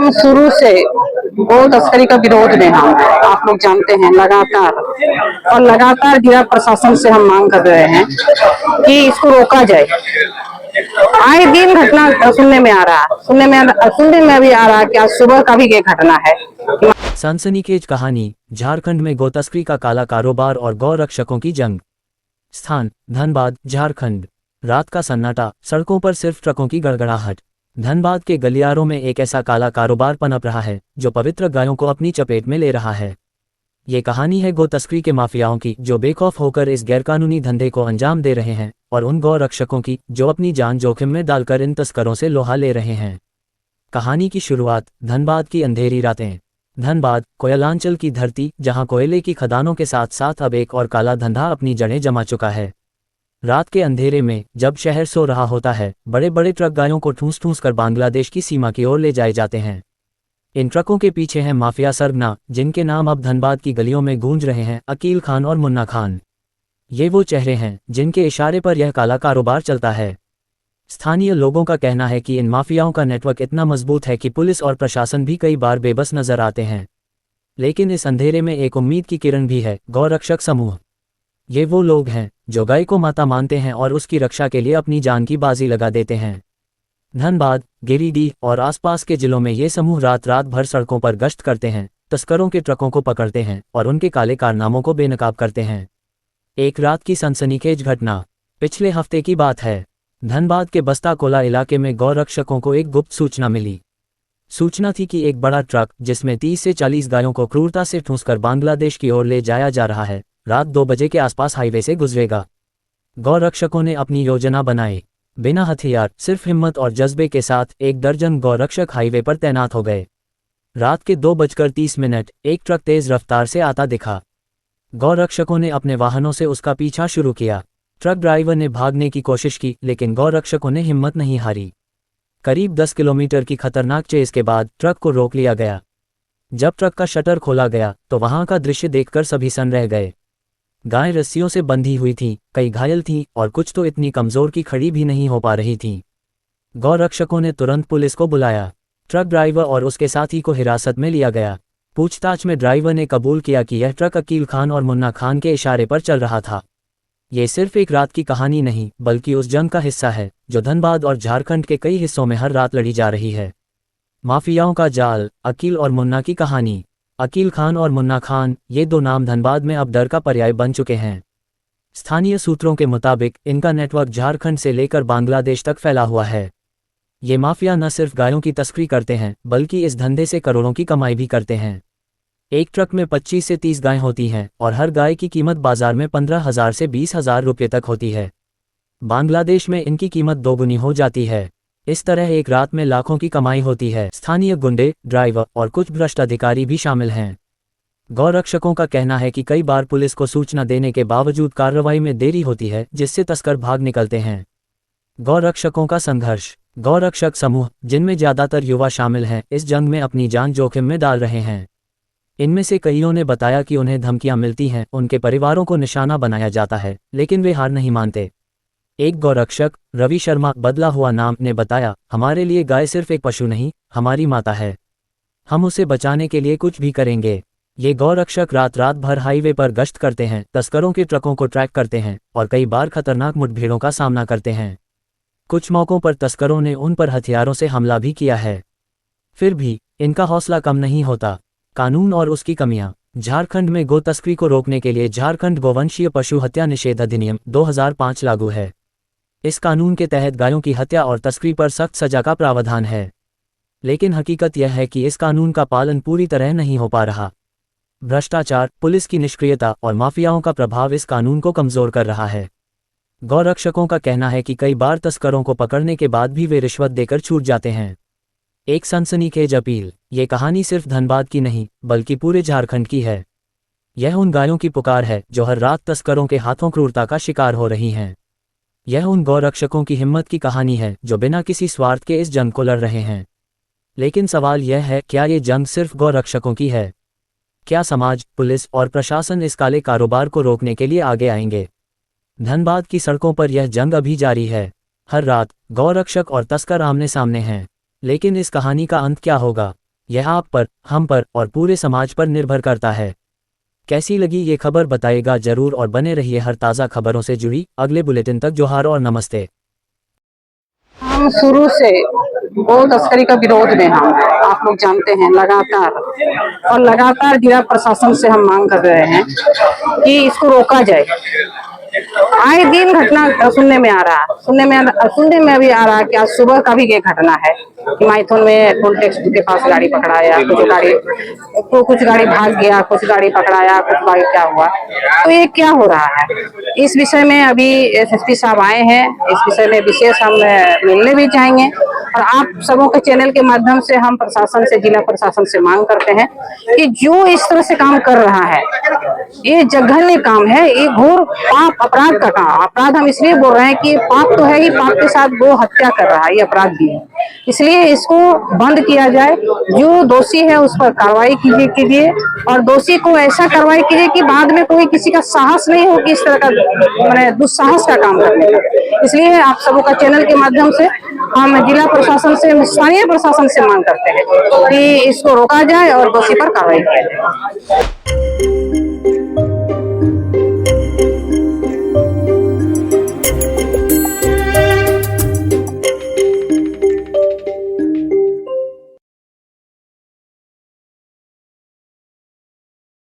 हम शुरू से गो तस्करी का विरोध में हैं। आप लोग जानते हैं लगातार जिला प्रशासन से हम मांग कर रहे हैं कि इसको रोका जाए। आए दिन घटना सुनने में भी आ रहा है कि आज सुबह का भी ये घटना है। सनसनीखेज कहानी, झारखंड में गौ तस्करी का काला कारोबार और गौ रक्षकों की जंग। स्थान: धनबाद, झारखंड। रात का सन्नाटा, सड़कों पर सिर्फ ट्रकों की गड़गड़ाहट। धनबाद के गलियारों में एक ऐसा काला कारोबार पनप रहा है जो पवित्र गायों को अपनी चपेट में ले रहा है। ये कहानी है गौ तस्करी के माफियाओं की, जो बेखौफ होकर इस गैरकानूनी धंधे को अंजाम दे रहे हैं, और उन गौ रक्षकों की जो अपनी जान जोखिम में डालकर इन तस्करों से लोहा ले रहे हैं। कहानी की शुरुआत: धनबाद की अंधेरी रातें। धनबाद, कोयलांचल की धरती, जहां कोयले की खदानों के साथ साथ अब एक और काला धंधा अपनी जड़ें जमा चुका है। रात के अंधेरे में जब शहर सो रहा होता है, बड़े बड़े ट्रक गायों को ठूंस ठूंस कर बांग्लादेश की सीमा की ओर ले जाए जाते हैं। इन ट्रकों के पीछे हैं माफिया सरगना, जिनके नाम अब धनबाद की गलियों में गूंज रहे हैं: अकील खान और मुन्ना खान। ये वो चेहरे हैं जिनके इशारे पर यह काला कारोबार चलता है। स्थानीय लोगों का कहना है कि इन माफियाओं का नेटवर्क इतना मजबूत है कि पुलिस और प्रशासन भी कई बार बेबस नजर आते हैं। लेकिन इस अंधेरे में एक उम्मीद की किरण भी है: गौरक्षक समूह। ये वो लोग हैं जो गाय को माता मानते हैं और उसकी रक्षा के लिए अपनी जान की बाजी लगा देते हैं। धनबाद, गिरिडीह और आसपास के जिलों में ये समूह रात रात भर सड़कों पर गश्त करते हैं, तस्करों के ट्रकों को पकड़ते हैं और उनके काले कारनामों को बेनकाब करते हैं। एक रात की सनसनीखेज घटना पिछले हफ्ते की बात है। धनबाद के बस्ता कोला इलाके में गौरक्षकों को एक गुप्त सूचना मिली। सूचना थी कि एक बड़ा ट्रक जिसमें 30 से 40 गायों को क्रूरता से ठूंसकर बांग्लादेश की ओर ले जाया जा रहा है, रात 2 बजे के आसपास हाईवे से गुजरेगा। गौरक्षकों ने अपनी योजना बनाई। बिना हथियार, सिर्फ हिम्मत और जज्बे के साथ 1 दर्जन गौरक्षक हाईवे पर तैनात हो गए। रात के 2:30 एक ट्रक तेज रफ्तार से आता दिखा। गौरक्षकों ने अपने वाहनों से उसका पीछा शुरू किया। ट्रक ड्राइवर ने भागने की कोशिश की, लेकिन गौरक्षकों ने हिम्मत नहीं हारी। करीब 10 किलोमीटर की खतरनाक चेज़ के बाद ट्रक को रोक लिया गया। जब ट्रक का शटर खोला गया तो वहां का दृश्य देखकर सभी सन रह गए। गाय रस्सियों से बंधी हुई थीं, कई घायल थीं और कुछ तो इतनी कमजोर कि खड़ी भी नहीं हो पा रही थीं। गौरक्षकों ने तुरंत पुलिस को बुलाया। ट्रक ड्राइवर और उसके साथी को हिरासत में लिया गया। पूछताछ में ड्राइवर ने कबूल किया कि यह ट्रक अकील खान और मुन्ना खान के इशारे पर चल रहा था। ये सिर्फ एक रात की कहानी नहीं, बल्कि उस जंग का हिस्सा है जो धनबाद और झारखंड के कई हिस्सों में हर रात लड़ी जा रही है। माफियाओं का जाल, अकील और मुन्ना की कहानी। अकील खान और मुन्ना खान, ये 2 नाम धनबाद में अब डर का पर्याय बन चुके हैं। स्थानीय सूत्रों के मुताबिक इनका नेटवर्क झारखंड से लेकर बांग्लादेश तक फैला हुआ है। ये माफिया न सिर्फ गायों की तस्करी करते हैं, बल्कि इस धंधे से करोड़ों की कमाई भी करते हैं। एक ट्रक में 25 से 30 गायें होती हैं और हर गाय की कीमत बाजार में 15,000 से 20,000 रुपये तक होती है। बांग्लादेश में इनकी कीमत दोगुनी हो जाती है। इस तरह एक रात में लाखों की कमाई होती है। स्थानीय गुंडे, ड्राइवर और कुछ भ्रष्ट अधिकारी भी शामिल हैं। गौरक्षकों का कहना है कि कई बार पुलिस को सूचना देने के बावजूद कार्रवाई में देरी होती है, जिससे तस्कर भाग निकलते हैं। गौरक्षकों का संघर्ष। गौरक्षक समूह, जिनमें ज्यादातर युवा शामिल हैं, इस जंग में अपनी जान जोखिम में डाल रहे हैं। इनमें से कईयों ने बताया कि उन्हें धमकियां मिलती हैं, उनके परिवारों को निशाना बनाया जाता है, लेकिन वे हार नहीं मानते। एक गौरक्षक, रवि शर्मा, बदला हुआ नाम, ने बताया, हमारे लिए गाय सिर्फ एक पशु नहीं, हमारी माता है। हम उसे बचाने के लिए कुछ भी करेंगे। ये गौरक्षक रात रात भर हाईवे पर गश्त करते हैं, तस्करों के ट्रकों को ट्रैक करते हैं और कई बार खतरनाक मुठभेड़ों का सामना करते हैं। कुछ मौकों पर तस्करों ने उन पर हथियारों से हमला भी किया है। फिर भी इनका हौसला कम नहीं होता। कानून और उसकी कमियां। झारखंड में गो तस्करी को रोकने के लिए झारखंड गोवंशीय पशु हत्या निषेध अधिनियम 2005 लागू है। इस कानून के तहत गायों की हत्या और तस्करी पर सख्त सजा का प्रावधान है। लेकिन हकीकत यह है कि इस कानून का पालन पूरी तरह नहीं हो पा रहा। भ्रष्टाचार, पुलिस की निष्क्रियता और माफियाओं का प्रभाव इस कानून को कमजोर कर रहा है। गौरक्षकों का कहना है कि कई बार तस्करों को पकड़ने के बाद भी वे रिश्वत देकर छूट जाते हैं। एक सनसनीखेज अपील। ये कहानी सिर्फ धनबाद की नहीं, बल्कि पूरे झारखंड की है। यह उन गायों की पुकार है जो हर रात तस्करों के हाथों क्रूरता का शिकार हो रही हैं। यह उन गौरक्षकों की हिम्मत की कहानी है जो बिना किसी स्वार्थ के इस जंग को लड़ रहे हैं। लेकिन सवाल यह है, क्या ये जंग सिर्फ गौरक्षकों की है? क्या समाज, पुलिस और प्रशासन इस काले कारोबार को रोकने के लिए आगे आएंगे? धनबाद की सड़कों पर यह जंग अभी जारी है। हर रात गौरक्षक और तस्कर आमने सामने हैं। लेकिन इस कहानी का अंत क्या होगा? यह आप पर, हम पर और पूरे समाज पर निर्भर करता है। कैसी लगी ये खबर बताइएगा जरूर और बने रहिए हर ताज़ा खबरों से जुड़ी अगले बुलेटिन तक। जोहार और नमस्ते। हम शुरू से गो तस्करी का विरोध में हम आप लोग जानते हैं लगातार, और लगातार जिला प्रशासन से हम मांग कर रहे हैं कि इसको रोका जाए। आए दिन घटना सुनने में आ रहा है, सुनने में अभी आ रहा है कि आज सुबह का भी ये घटना है कि माइथन में टोल टैक्स के पास गाड़ी पकड़ाया, कुछ गाड़ी भाग गया, कुछ गाड़ी पकड़ाया, कुछ गाड़ी क्या हुआ। तो ये क्या हो रहा है, इस विषय में अभी एसएसपी साहब आए हैं। इस विषय में विशेष हम मिलने भी चाहेंगे, और आप सबों के चैनल के माध्यम से हम प्रशासन से, जिला प्रशासन से मांग करते हैं कि जो इस तरह से काम कर रहा है ये जघन्य काम है, ये घोर पाप अपराध का काम। अपराध हम इसलिए बोल रहे हैं कि पाप तो है ही, पाप के साथ गो हत्या कर रहा है, ये अपराध भी है। इसलिए इसको बंद किया जाए, जो दोषी है उस पर कार्रवाई कीजिए और दोषी को ऐसा कार्रवाई कीजिए कि बाद में कोई किसी का साहस नहीं हो कि इस तरह का मैंने दुस्साहस का काम करने का। इसलिए आप सबों का चैनल के माध्यम से हम जिला प्रशासन से, स्थानीय प्रशासन से मांग करते हैं कि इसको रोका जाए और दोषी पर कार्रवाई की जाए।